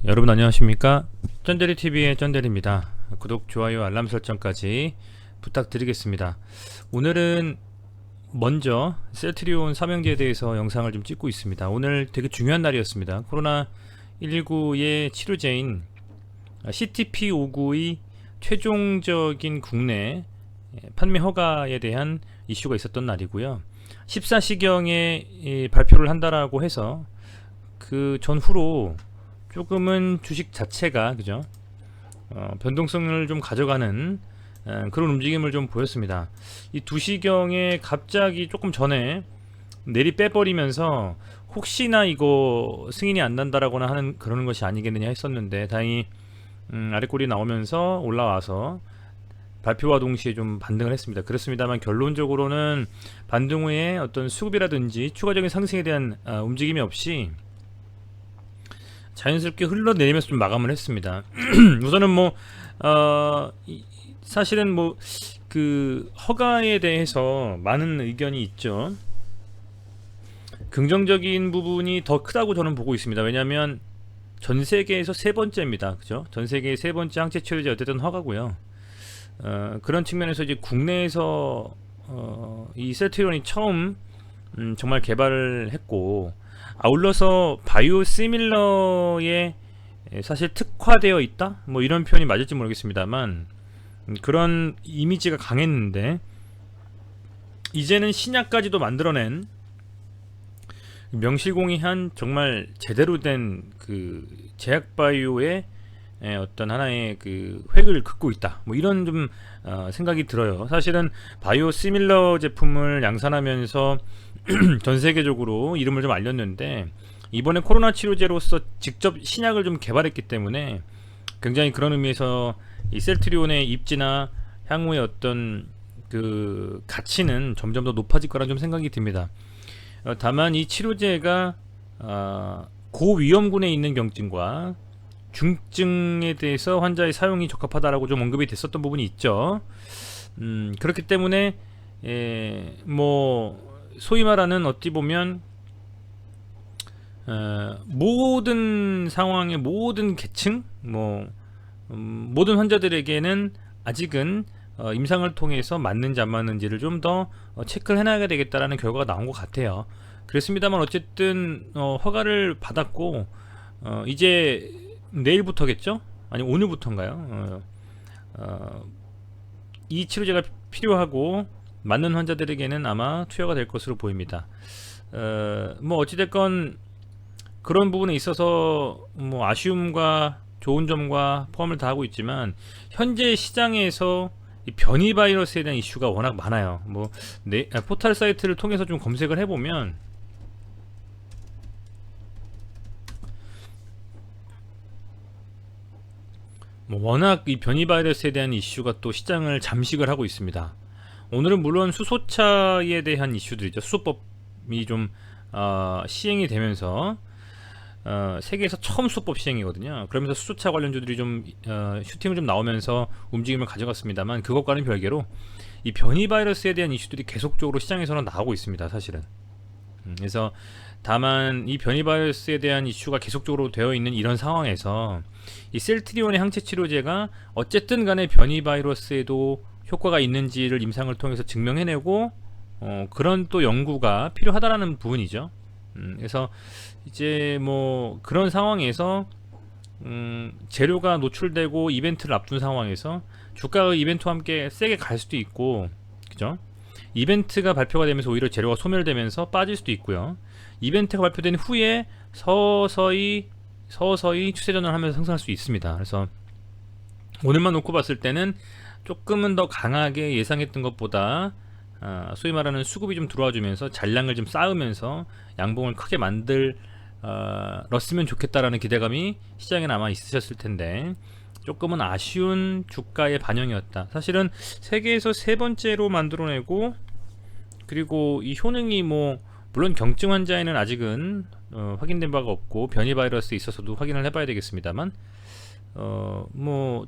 여러분 안녕하십니까? 쩐데리TV의 쩐데리입니다. 구독, 좋아요, 알람 설정까지 부탁드리겠습니다. 오늘은 먼저 셀트리온 삼형제에 대해서 영상을 좀 찍고 있습니다. 오늘 되게 중요한 날이었습니다. 코로나19의 치료제인 CTP-59의 최종적인 국내 판매 허가에 대한 이슈가 있었던 날이고요. 14시경에 발표를 한다라고 해서 그 전후로 조금은 주식 자체가 그죠? 변동성을 좀 가져가는 그런 움직임을 좀 보였습니다. 이 2시경에 갑자기 조금 전에 내리 빼버리면서 혹시나 이거 승인이 안 난다라거나 하는 그러는 것이 아니겠느냐 했었는데 다행히 아래꼴이 나오면서 올라와서 발표와 동시에 좀 반등을 했습니다. 그렇습니다만 결론적으로는 반등 후에 어떤 수급이라든지 추가적인 상승에 대한 움직임이 없이 자연스럽게 흘러내리면서 좀 마감을 했습니다. 우선은 사실은 그 허가에 대해서 많은 의견이 있죠. 긍정적인 부분이 더 크다고 저는 보고 있습니다. 왜냐하면 전 세계에서 세 번째입니다. 그죠? 전 세계의 세 번째 항체 치료제 어쨌든 허가고요. 그런 측면에서 이제 국내에서 이 셀트리온이 처음 정말 개발을 했고, 아울러서 바이오시밀러에 사실 특화되어 있다? 뭐 이런 표현이 맞을지 모르겠습니다만 그런 이미지가 강했는데 이제는 신약까지도 만들어낸 명실공히한 정말 제대로 된 그 제약바이오의 어떤 하나의 그 획을 긋고 있다. 뭐 이런 좀 생각이 들어요. 사실은 바이오시밀러 제품을 양산하면서 전 세계적으로 이름을 좀 알렸는데 이번에 코로나 치료제로서 직접 신약을 좀 개발했기 때문에 굉장히 그런 의미에서 이 셀트리온의 입지나 향후의 어떤 그 가치는 점점 더 높아질 거라 좀 생각이 듭니다. 다만 이 치료제가 고위험군에 있는 경증과 중증에 대해서 환자의 사용이 적합하다라고 좀 언급이 됐었던 부분이 있죠. 그렇기 때문에 소위 말하는 어찌 보면 모든 상황의 모든 계층 모든 환자들에게는 아직은 임상을 통해서 맞는지 안 맞는지를 좀 더 체크를 해놔야 되겠다라는 결과가 나온 것 같아요. 그렇습니다만 어쨌든 허가를 받았고 이제 내일부터겠죠? 아니 오늘부터인가요? 이 치료제가 필요하고 맞는 환자들에게는 아마 투여가 될 것으로 보입니다. 어찌됐건 그런 부분에 있어서 아쉬움과 좋은 점과 포함을 다 하고 있지만 현재 시장에서 이 변이 바이러스에 대한 이슈가 워낙 많아요. 포털 사이트를 통해서 좀 검색을 해보면 워낙 이 변이 바이러스에 대한 이슈가 또 시장을 잠식을 하고 있습니다. 오늘은 물론 수소차에 대한 이슈들이죠. 수소법이 좀 시행이 되면서 세계에서 처음 수소법 시행이거든요. 그러면서 수소차 관련주들이 좀 슈팅을 좀 나오면서 움직임을 가져갔습니다만 그것과는 별개로 이 변이 바이러스에 대한 이슈들이 계속적으로 시장에서는 나오고 있습니다. 사실은. 그래서 다만 이 변이 바이러스에 대한 이슈가 계속적으로 되어 있는 이런 상황에서 이 셀트리온의 항체 치료제가 어쨌든 간에 변이 바이러스에도 효과가 있는지를 임상을 통해서 증명해내고 그런 또 연구가 필요하다라는 부분이죠. 그래서 이제 그런 상황에서 재료가 노출되고 이벤트를 앞둔 상황에서 주가가 이벤트와 함께 세게 갈 수도 있고, 그죠? 이벤트가 발표가 되면서 오히려 재료가 소멸되면서 빠질 수도 있고요. 이벤트가 발표된 후에 서서히 추세전환을 하면서 상승할 수 있습니다. 그래서 오늘만 놓고 봤을 때는 조금은 더 강하게 예상했던 것보다 소위 말하는 수급이 좀 들어와주면서 잔량을 좀 쌓으면서 양봉을 크게 만들었으면 좋겠다라는 기대감이 시장에 아마 있으셨을 텐데 조금은 아쉬운 주가의 반영이었다. 사실은 세계에서 세 번째로 만들어내고 그리고 이 효능이 물론 경증 환자에는 아직은 확인된 바가 없고 변이 바이러스에 있어서도 확인을 해봐야 되겠습니다만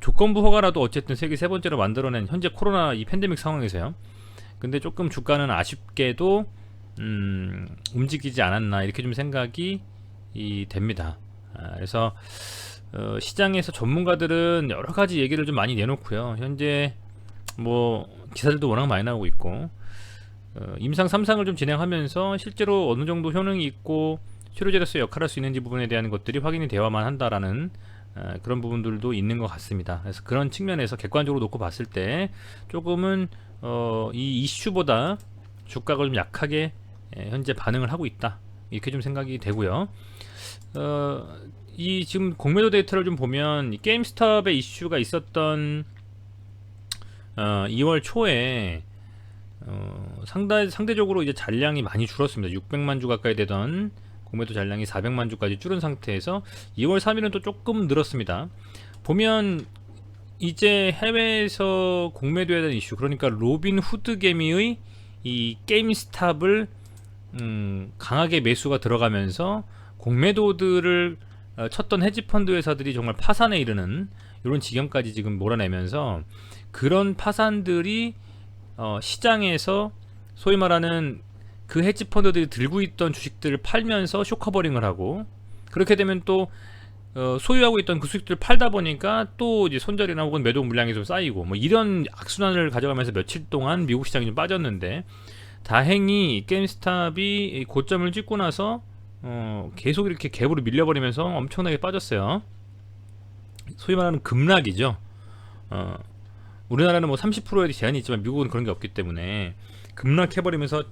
조건부 허가라도 어쨌든 세계 세 번째로 만들어낸 현재 코로나 이 팬데믹 상황에서요. 근데 조금 주가는 아쉽게도 움직이지 않았나 이렇게 좀 생각이 됩니다. 그래서 시장에서 전문가들은 여러 가지 얘기를 좀 많이 내놓고요. 현재 뭐 기사들도 워낙 많이 나오고 있고, 임상 3상을 좀 진행하면서 실제로 어느 정도 효능이 있고 치료제로서 역할할 수 있는지 부분에 대한 것들이 확인이 되어야만 한다라는 그런 부분들도 있는 것 같습니다. 그래서 그런 측면에서 객관적으로 놓고 봤을 때 조금은 이 이슈보다 주가가 좀 약하게 현재 반응을 하고 있다, 이렇게 좀 생각이 되고요. 이 지금 공매도 데이터를 좀 보면 이 게임스톱의 이슈가 있었던 2월 초에 상대적으로 이제 잔량이 많이 줄었습니다. 600만 주 가까이 되던 공매도 잔량이 400만 주까지 줄은 상태에서 2월 3일은 또 조금 늘었습니다. 보면 이제 해외에서 공매도에 대한 이슈, 그러니까 로빈 후드 개미의 이 게임스탑을 강하게 매수가 들어가면서 공매도들을 쳤던 헤지펀드 회사들이 정말 파산에 이르는 이런 지경까지 지금 몰아내면서, 그런 파산들이 시장에서 소위 말하는 그 헤지펀드들이 들고 있던 주식들을 팔면서 쇼커버링을 하고, 그렇게 되면 또 소유하고 있던 그 수익들을 팔다 보니까 또 이제 손절이나 혹은 매도 물량이 좀 쌓이고, 뭐 이런 악순환을 가져가면서 며칠 동안 미국 시장이 좀 빠졌는데, 다행히 게임스탑이 고점을 찍고 나서 계속 이렇게 갭으로 밀려버리면서 엄청나게 빠졌어요. 소위 말하는 급락이죠. 우리나라는 뭐 30%의 제한이 있지만 미국은 그런 게 없기 때문에 급락해버리면서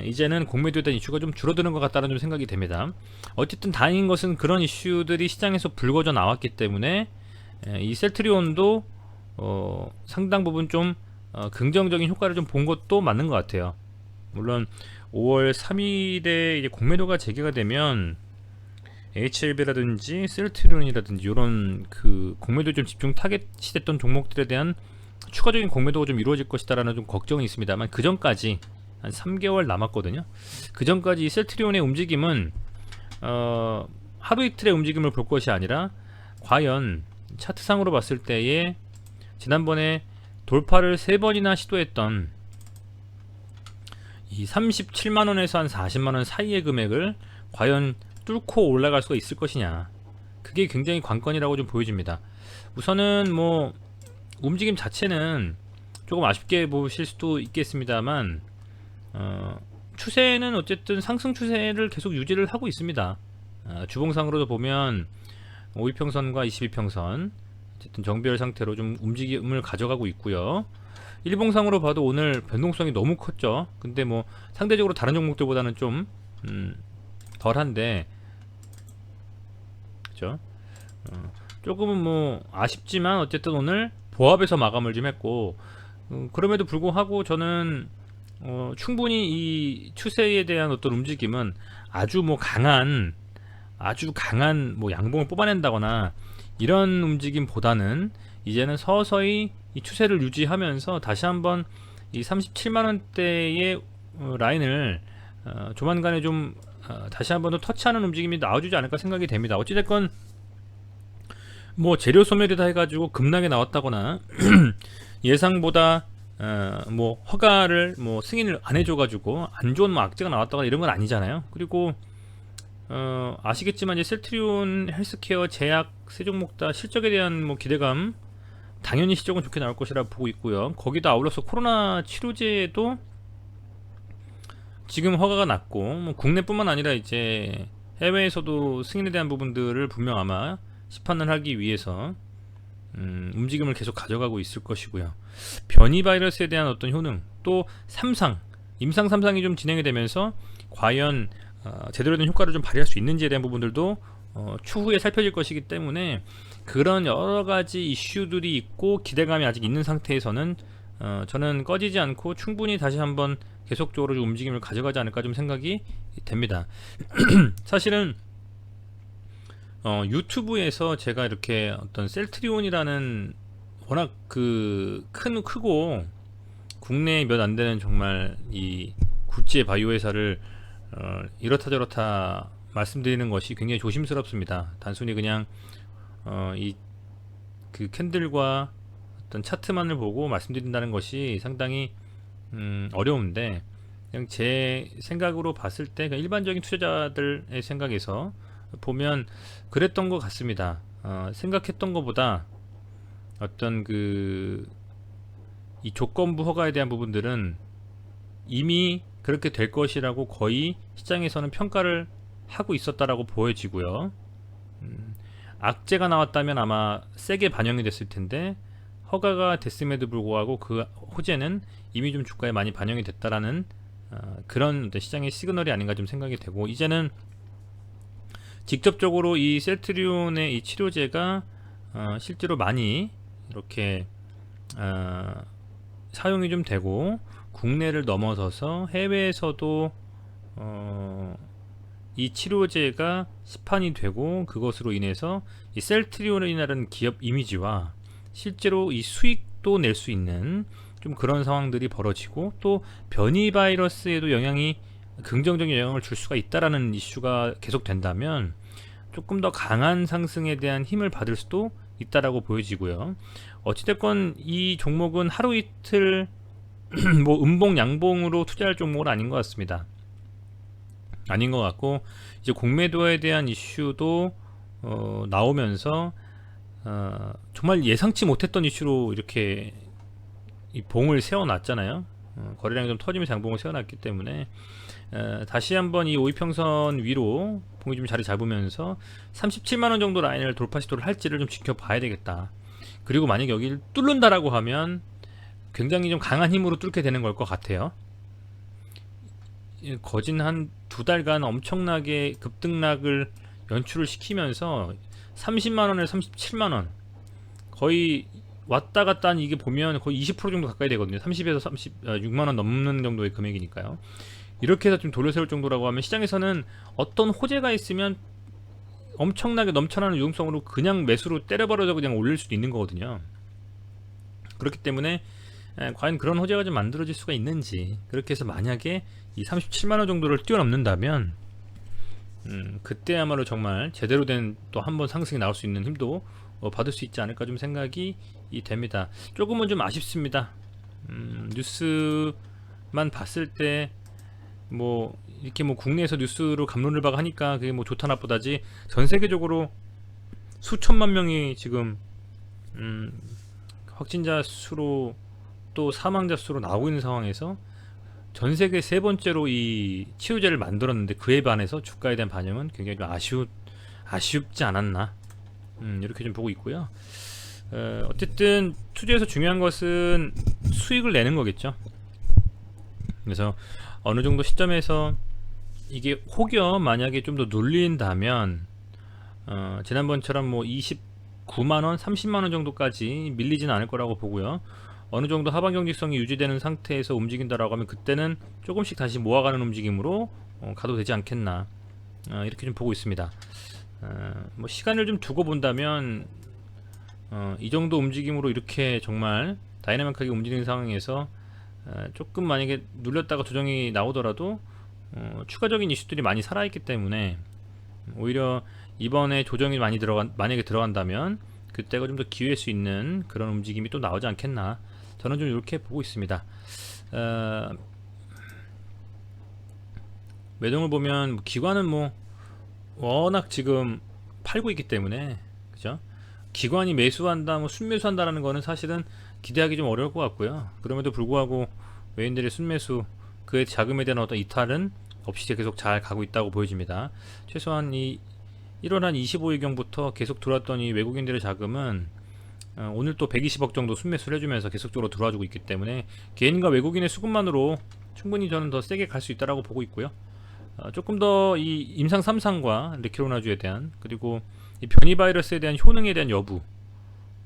이제는 공매도에 대한 이슈가 좀 줄어드는 것 같다는 좀 생각이 됩니다. 어쨌든 다행인 것은 그런 이슈들이 시장에서 불거져 나왔기 때문에 이 셀트리온도 상당 부분 좀 긍정적인 효과를 좀 본 것도 맞는 것 같아요. 물론 5월 3일에 이제 공매도가 재개가 되면 HLB라든지 셀트리온이라든지 이런 그 공매도 좀 집중 타겟이 됐던 종목들에 대한 추가적인 공매도가 좀 이루어질 것이다라는 좀 걱정이 있습니다만, 그 전까지 한 3개월 남았거든요. 그 전까지 이 셀트리온의 움직임은 하루 이틀의 움직임을 볼 것이 아니라 과연 차트상으로 봤을 때에 지난번에 돌파를 3번이나 시도했던 이 37만원에서 한 40만원 사이의 금액을 과연 뚫고 올라갈 수가 있을 것이냐, 그게 굉장히 관건이라고 좀 보여집니다. 우선은 뭐 움직임 자체는 조금 아쉽게 보실 수도 있겠습니다만, 추세는 어쨌든 상승 추세를 계속 유지를 하고 있습니다. 주봉상으로도 보면 5일평선과 22평선 어쨌든 정배열 상태로 좀 움직임을 가져가고 있고요. 일봉상으로 봐도 오늘 변동성이 너무 컸죠. 근데 뭐 상대적으로 다른 종목들보다는 좀 덜한데, 그죠? 조금은 뭐 아쉽지만 어쨌든 오늘 보합에서 마감을 좀 했고, 그럼에도 불구하고 저는 충분히 이 추세에 대한 어떤 움직임은 아주 강한 뭐 양봉을 뽑아낸다거나 이런 움직임보다는 이제는 서서히 이 추세를 유지하면서 다시 한번 이 37만원대의 라인을 조만간에 좀 다시 한번 더 터치하는 움직임이 나와주지 않을까 생각이 됩니다. 어찌됐건 뭐 재료 소멸이다 해가지고 급락에 나왔다거나 예상보다 뭐 허가를 뭐 승인을 안 해줘가지고 안 좋은 뭐 악재가 나왔다거나 이런 건 아니잖아요. 그리고 아시겠지만 이제 셀트리온 헬스케어 제약 세 종목 다 실적에 대한 뭐 기대감, 당연히 실적은 좋게 나올 것이라 보고 있고요. 거기다 아울러서 코로나 치료제도 지금 허가가 났고, 뭐 국내뿐만 아니라 이제 해외에서도 승인에 대한 부분들을 분명 아마 시판을 하기 위해서 움직임을 계속 가져가고 있을 것이고요. 변이 바이러스에 대한 어떤 효능, 또 임상 3상이 좀 진행이 되면서 과연 제대로 된 효과를 좀 발휘할 수 있는지에 대한 부분들도 추후에 살펴질 것이기 때문에, 그런 여러가지 이슈들이 있고 기대감이 아직 있는 상태에서는 저는 꺼지지 않고 충분히 다시 한번 계속적으로 좀 움직임을 가져가지 않을까 좀 생각이 됩니다. 사실은 유튜브에서 제가 이렇게 어떤 셀트리온이라는 워낙 크고 국내에 몇 안 되는 정말 이 굴지의 바이오 회사를 이렇다 저렇다 말씀드리는 것이 굉장히 조심스럽습니다. 단순히 그냥 이 그 캔들과 어떤 차트만을 보고 말씀드린다는 것이 상당히 어려운데, 그냥 제 생각으로 봤을 때 일반적인 투자자들의 생각에서 보면 그랬던 것 같습니다. 생각했던 것보다 어떤 이 조건부 허가에 대한 부분들은 이미 그렇게 될 것이라고 거의 시장에서는 평가를 하고 있었다라고 보여지고요. 악재가 나왔다면 아마 세게 반영이 됐을 텐데 허가가 됐음에도 불구하고 그 호재는 이미 좀 주가에 많이 반영이 됐다라는 그런 시장의 시그널이 아닌가 좀 생각이 되고, 이제는 직접적으로 이 셀트리온의 이 치료제가 실제로 많이 이렇게 사용이 좀 되고 국내를 넘어서서 해외에서도 이 치료제가 시판이 되고, 그것으로 인해서 이 셀트리온이라는 기업 이미지와 실제로 이 수익도 낼 수 있는 좀 그런 상황들이 벌어지고, 또 변이 바이러스에도 긍정적인 영향을 줄 수가 있다라는 이슈가 계속된다면 조금 더 강한 상승에 대한 힘을 받을 수도 있다라고 보여지고요. 어찌됐건 이 종목은 하루 이틀 뭐 음봉 양봉으로 투자할 종목은 아닌 것 같습니다. 아닌 것 같고, 이제 공매도에 대한 이슈도 나오면서 정말 예상치 못했던 이슈로 이렇게 이 봉을 세워놨잖아요. 거래량이 좀 터지면서 양봉을 세워놨기 때문에 다시 한번 이 5일평선 위로 봉이 좀 자리 잡으면서 37만원 정도 라인을 돌파 시도를 할지를 좀 지켜봐야 되겠다. 그리고 만약에 여기를 뚫는다라고 하면 굉장히 좀 강한 힘으로 뚫게 되는 걸 것 같아요. 거진 한 2달간 엄청나게 급등락을 연출을 시키면서 30만원에 37만원 거의 왔다 갔다 한, 이게 보면 거의 20% 정도 가까이 되거든요. 30에서 36만원 넘는 정도의 금액이니까요. 이렇게 해서 좀 돌려세울 정도라고 하면 시장에서는 어떤 호재가 있으면 엄청나게 넘쳐나는 유동성으로 그냥 매수로 때려버려서 그냥 올릴 수도 있는 거거든요. 그렇기 때문에 과연 그런 호재가 좀 만들어질 수가 있는지, 그렇게 해서 만약에 이 37만원 정도를 뛰어넘는다면 그때야말로 정말 제대로 된 또 한 번 상승이 나올 수 있는 힘도 받을 수 있지 않을까 좀 생각이 됩니다. 조금은 좀 아쉽습니다. 뉴스만 봤을 때 뭐 이렇게 뭐 국내에서 뉴스로 갑론을박 하니까 그게 뭐 좋다 나쁘다지, 전 세계적으로 수천만 명이 지금 확진자 수로 또 사망자 수로 나오고 있는 상황에서 전 세계 세 번째로 이 치료제를 만들었는데 그에 반해서 주가에 대한 반영은 굉장히 좀 아쉽지 않았나, 이렇게 좀 보고 있고요. 어쨌든 투자에서 중요한 것은 수익을 내는 거겠죠. 그래서 어느 정도 시점에서 이게 혹여 만약에 좀 더 눌린다면 지난번처럼 뭐 29만원, 30만원 정도까지 밀리지는 않을 거라고 보고요. 어느 정도 하방 경직성이 유지되는 상태에서 움직인다라고 하면 그때는 조금씩 다시 모아가는 움직임으로 가도 되지 않겠나, 이렇게 좀 보고 있습니다. 뭐 시간을 좀 두고 본다면 이 정도 움직임으로 이렇게 정말 다이나믹하게 움직이는 상황에서 조금 만약에 눌렸다가 조정이 나오더라도 추가적인 이슈들이 많이 살아있기 때문에 오히려 이번에 조정이 만약에 들어간다면 그때가 좀 더 기회일 수 있는 그런 움직임이 또 나오지 않겠나, 저는 좀 이렇게 보고 있습니다. 매동을 보면 기관은 뭐 워낙 지금 팔고 있기 때문에, 그죠? 기관이 매수한다, 뭐 순매수한다라는 거는 사실은 기대하기 좀 어려울 것 같고요. 그럼에도 불구하고 외인들의 순매수, 그의 자금에 대한 어떤 이탈은 없이 계속 잘 가고 있다고 보여집니다. 최소한 이 1월 한 25일경부터 계속 들어왔던 이 외국인들의 자금은 오늘 또 120억 정도 순매수를 해주면서 계속적으로 들어와주고 있기 때문에 개인과 외국인의 수급만으로 충분히 저는 더 세게 갈 수 있다라고 보고 있고요. 조금 더 이 임상 3상과 레키로나주에 대한, 그리고 이 변이 바이러스에 대한 효능에 대한 여부,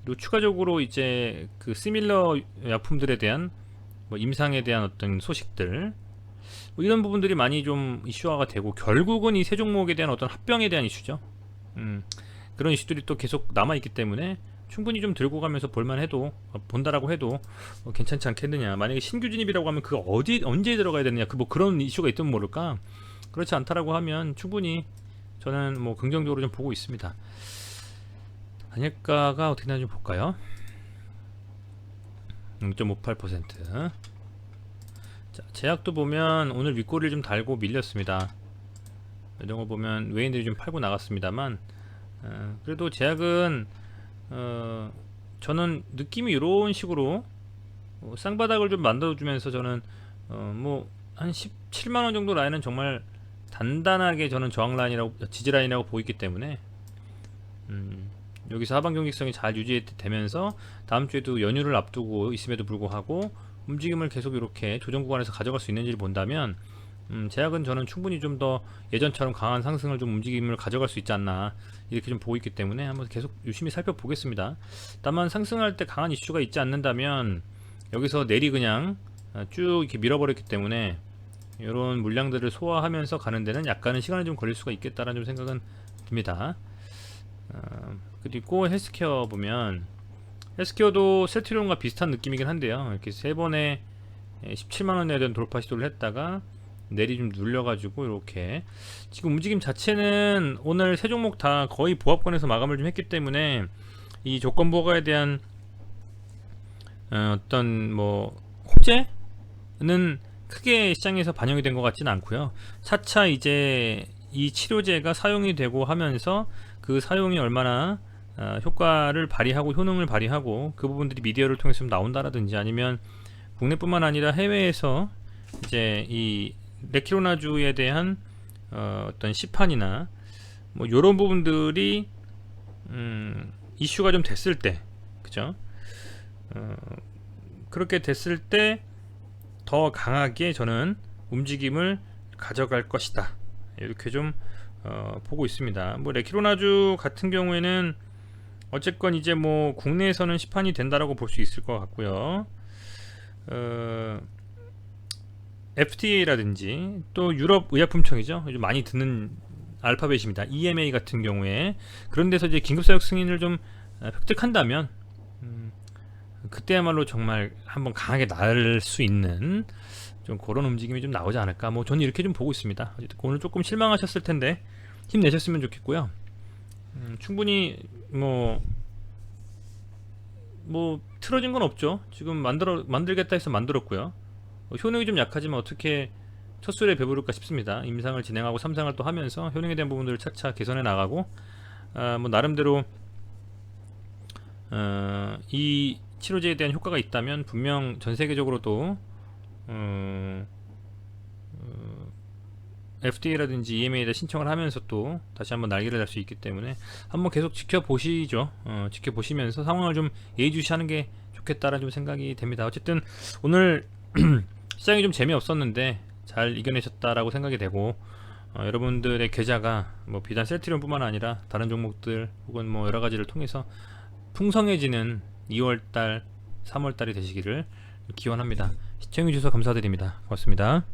그리고 추가적으로 이제 그 시밀러 약품들에 대한 뭐 임상에 대한 어떤 소식들, 뭐 이런 부분들이 많이 좀 이슈화가 되고, 결국은 이 세 종목에 대한 어떤 합병에 대한 이슈죠. 그런 이슈들이 또 계속 남아있기 때문에 충분히 좀 들고 가면서 본다라고 해도 괜찮지 않겠느냐. 만약에 신규 진입이라고 하면 그 언제 들어가야 되느냐, 뭐 그런 이슈가 있다면 모를까. 그렇지 않다라고 하면 충분히 저는 뭐 긍정적으로 좀 보고 있습니다. 단일가가 어떻게 되는지 볼까요? 0.58%. 자, 제약도 보면 오늘 윗꼬리를 좀 달고 밀렸습니다. 이런 거 보면 외인들이 좀 팔고 나갔습니다만 그래도 제약은 저는 느낌이 이런 식으로 쌍바닥을 좀 만들어주면서 저는 뭐 한 17만원 정도 라인은 정말 단단하게 저는 저항 라인이라고 지지 라인이라고 보이기 때문에 여기서 하방 경직성이 잘 유지되면서 다음 주에도 연휴를 앞두고 있음에도 불구하고 움직임을 계속 이렇게 조정 구간에서 가져갈 수 있는지를 본다면 제약은 저는 충분히 좀 더 예전처럼 강한 상승을 좀 움직임을 가져갈 수 있지 않나 이렇게 좀 보고 있기 때문에 한번 계속 유심히 살펴보겠습니다. 다만 상승할 때 강한 이슈가 있지 않는다면 여기서 내리 그냥 쭉 이렇게 밀어버렸기 때문에 이런 물량들을 소화하면서 가는 데는 약간은 시간이 좀 걸릴 수가 있겠다라는 좀 생각은 듭니다. 그리고 헬스케어 보면 헬스케어도 셀트리온과 비슷한 느낌이긴 한데요. 이렇게 세 번에 17만원에 대한 돌파 시도를 했다가 내리 좀 눌려가지고 이렇게 지금 움직임 자체는 오늘 세 종목 다 거의 보합권에서 마감을 좀 했기 때문에 이 조건 보고에 대한 어떤 뭐 호재는 크게 시장에서 반영이 된 것 같지는 않고요. 차차 이제 이 치료제가 사용이 되고 하면서 그 사용이 얼마나 효과를 발휘하고 효능을 발휘하고 그 부분들이 미디어를 통해서 좀 나온다라든지 아니면 국내뿐만 아니라 해외에서 이제 이 레키로나주에 대한 어떤 시판이나 뭐 이런 부분들이 이슈가 좀 됐을 때, 그죠? 그렇게 됐을 때 더 강하게 저는 움직임을 가져갈 것이다. 이렇게 좀 보고 있습니다. 뭐 레키로나주 같은 경우에는 어쨌건 이제 뭐 국내에서는 시판이 된다라고 볼 수 있을 것 같고요. FDA라든지 또 유럽 의약품청이죠. 요즘 많이 듣는 알파벳입니다. EMA 같은 경우에 그런 데서 이제 긴급사용 승인을 좀 획득한다면 그때야말로 정말 한번 강하게 날 수 있는 좀 그런 움직임이 좀 나오지 않을까. 뭐 저는 이렇게 좀 보고 있습니다. 오늘 조금 실망하셨을 텐데 힘내셨으면 좋겠고요. 충분히 뭐 틀어진 건 없죠. 지금 만들겠다 해서 만들었고요. 효능이 좀 약하지만 어떻게 첫 술에 배부를까 싶습니다. 임상을 진행하고 3상을 또 하면서 효능에 대한 부분들을 차차 개선해 나가고 뭐 나름대로 이 치료제에 대한 효과가 있다면 분명 전 세계적으로도 FDA라든지 EMA에다 신청을 하면서 또 다시 한번 날개를 달 수 있기 때문에 한번 계속 지켜보시죠. 지켜보시면서 상황을 좀 예의주시하는 게 좋겠다라는 좀 생각이 됩니다. 어쨌든 오늘 시장이 좀 재미없었는데 잘 이겨내셨다라고 생각이 되고 여러분들의 계좌가 뭐 비단 셀트리온뿐만 아니라 다른 종목들 혹은 뭐 여러가지를 통해서 풍성해지는 2월달 3월달이 되시기를 기원합니다. 시청해주셔서 감사드립니다. 고맙습니다.